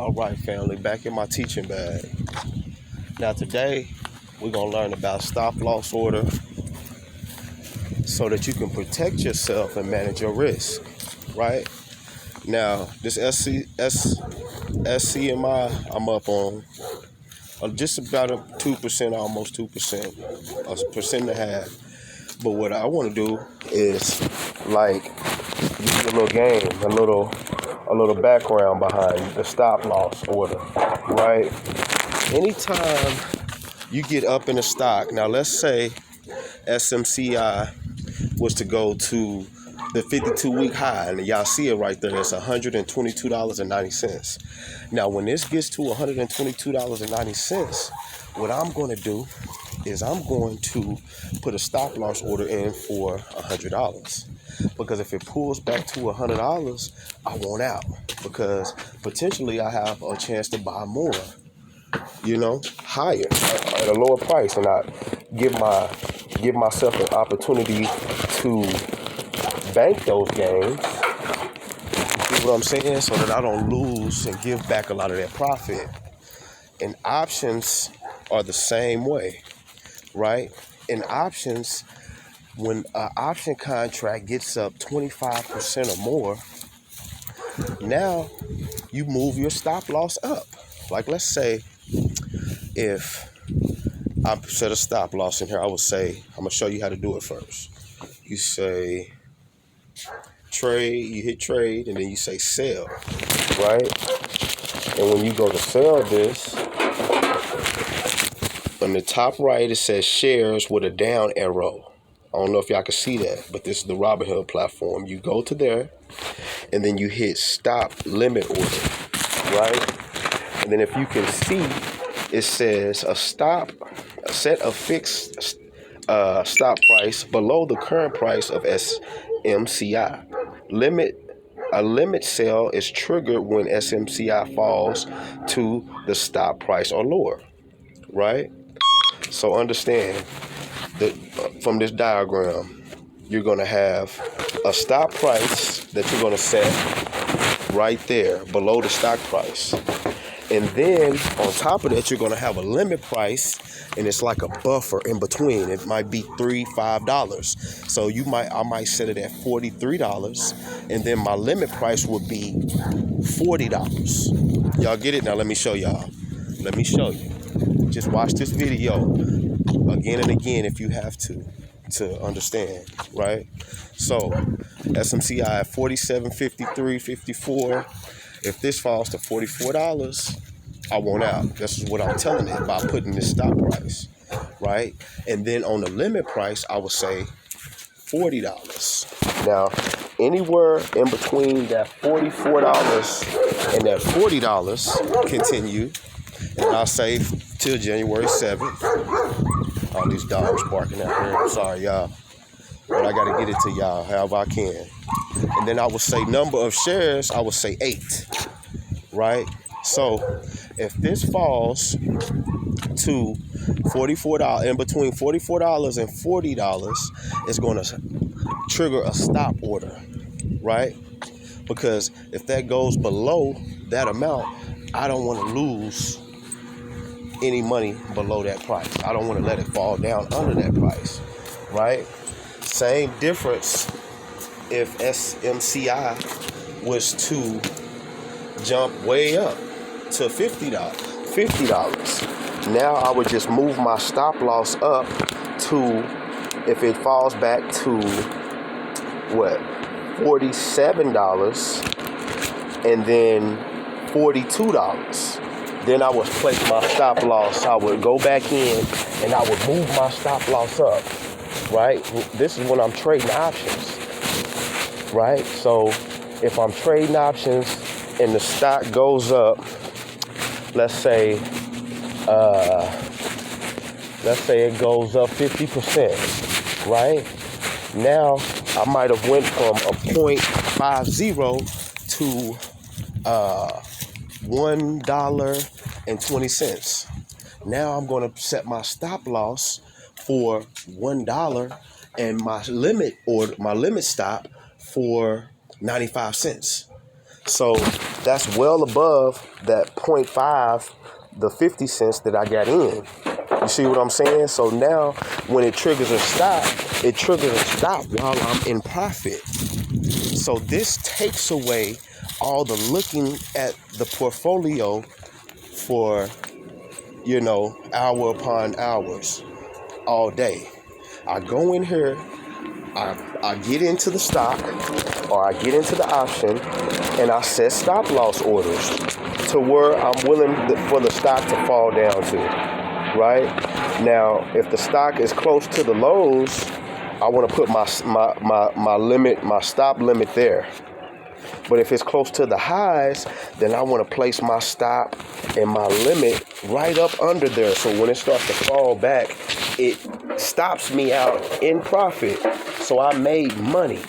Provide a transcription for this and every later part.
All right, family, back in my teaching bag. Now today, we're gonna learn about stop loss order so that you can protect yourself and manage your risk, right? Now, this SCMI, I'm up on just about a 2%, almost 2%, a percent and a half. But what I wanna do is like give you a little game, a little background behind the stop loss order, right? Anytime you get up in the stock, now let's say SMCI was to go to the 52-week high, and y'all see it right there, it's $122.90. Now, when this gets to $122.90, what I'm going to do is I'm going to put a stop loss order in for $100. Because if it pulls back to $100, I want out, because potentially I have a chance to buy more, higher at a lower price, and I give myself an opportunity to bank those gains. You see what I'm saying? So that I don't lose and give back a lot of that profit. And options are the same way, right? In options, when an option contract gets up 25% or more, now you move your stop loss up. Like, let's say if I set a stop loss in here, I would say, I'm going to show you how to do it first. You say trade, you hit trade, and then you say sell, right? And when you go to sell this, on the top right, it says shares with a down arrow. I don't know if y'all can see that, but this is the Robinhood platform. You go to there, and then you hit stop limit order, right? And then if you can see, it says a set of fixed stop price below the current price of SMCI. A limit sale is triggered when SMCI falls to the stop price or lower, right? So understand that from this diagram, you're going to have a stop price that you're going to set right there below the stock price. And then on top of that, you're going to have a limit price, and it's like a buffer in between. It might be $3, $5. So I might set it at $43, and then my limit price would be $40. Y'all get it? Now let me show y'all. Let me show you. Just watch this video again and again if you have to understand, right? So SMCI at 47, 53, 54. If this falls to $44, I want out. This is what I'm telling it by putting this stop price, right? And then on the limit price, I would say $40. Now, anywhere in between that $44 and that $40, continue. And I'll say till January 7th. All these dogs barking out here. I'm sorry, y'all. But I got to get it to y'all however I can. And then I would say number of shares, I would say 8, right? So if this falls to $44, in between $44 and $40, it's going to trigger a stop order, right? Because if that goes below that amount, I don't want to lose any money below that price. I don't want to let it fall down under that price, right? Same difference if SMCI was to jump way up to $50. Now I would just move my stop loss up to, if it falls back to $47 and then $42. Then I would place my stop loss. I would go back in and I would move my stop loss up, right? This is when I'm trading options, right? So if I'm trading options and the stock goes up, let's say it goes up 50%, right? Now I might have went from a 0.50 to $1.20. Now I'm going to set my stop loss for $1 and my limit stop for 95 cents. So That's well above that .5, the 50 cents that I got in. You see what I'm saying? So now when it triggers a stop, it triggers a stop while I'm in profit. So this takes away all the looking at the portfolio for, hour upon hours all day. I go in here, I get into the stock or I get into the option and I set stop loss orders to where I'm willing for the stock to fall down to, right? Now, if the stock is close to the lows, I want to put my limit, my stop limit there. But if it's close to the highs, then I want to place my stop and my limit right up under there. So when it starts to fall back, it stops me out in profit. So I made money.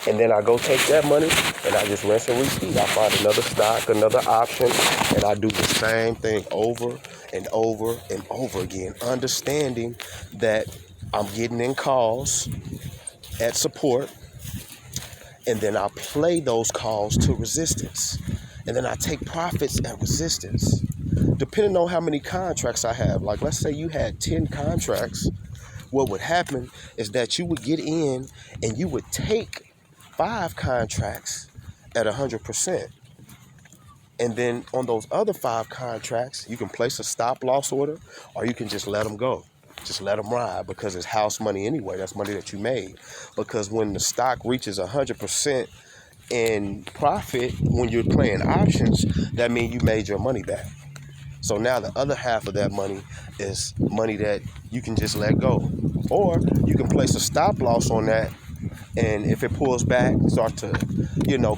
And then I go take that money and I just rinse and repeat. I find another stock, another option, and I do the same thing over and over and over again, understanding that I'm getting in calls at support. And then I play those calls to resistance. And then I take profits at resistance. Depending on how many contracts I have. Like, let's say you had 10 contracts. What would happen is that you would get in and you would take 5 contracts at 100%. And then on those other 5 contracts, you can place a stop loss order or you can just let them go. Just let them ride because it's house money anyway. That's money that you made. Because when the stock reaches 100% in profit, when you're playing options, that means you made your money back. So now the other half of that money is money that you can just let go. Or you can place a stop loss on that. And if it pulls back, start to,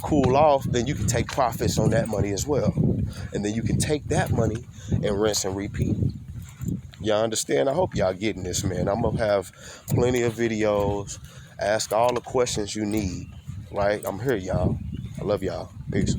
cool off, then you can take profits on that money as well. And then you can take that money and rinse and repeat. Y'all understand? I hope y'all getting this, man. I'm going to have plenty of videos. Ask all the questions you need, right? I'm here, y'all. I love y'all. Peace.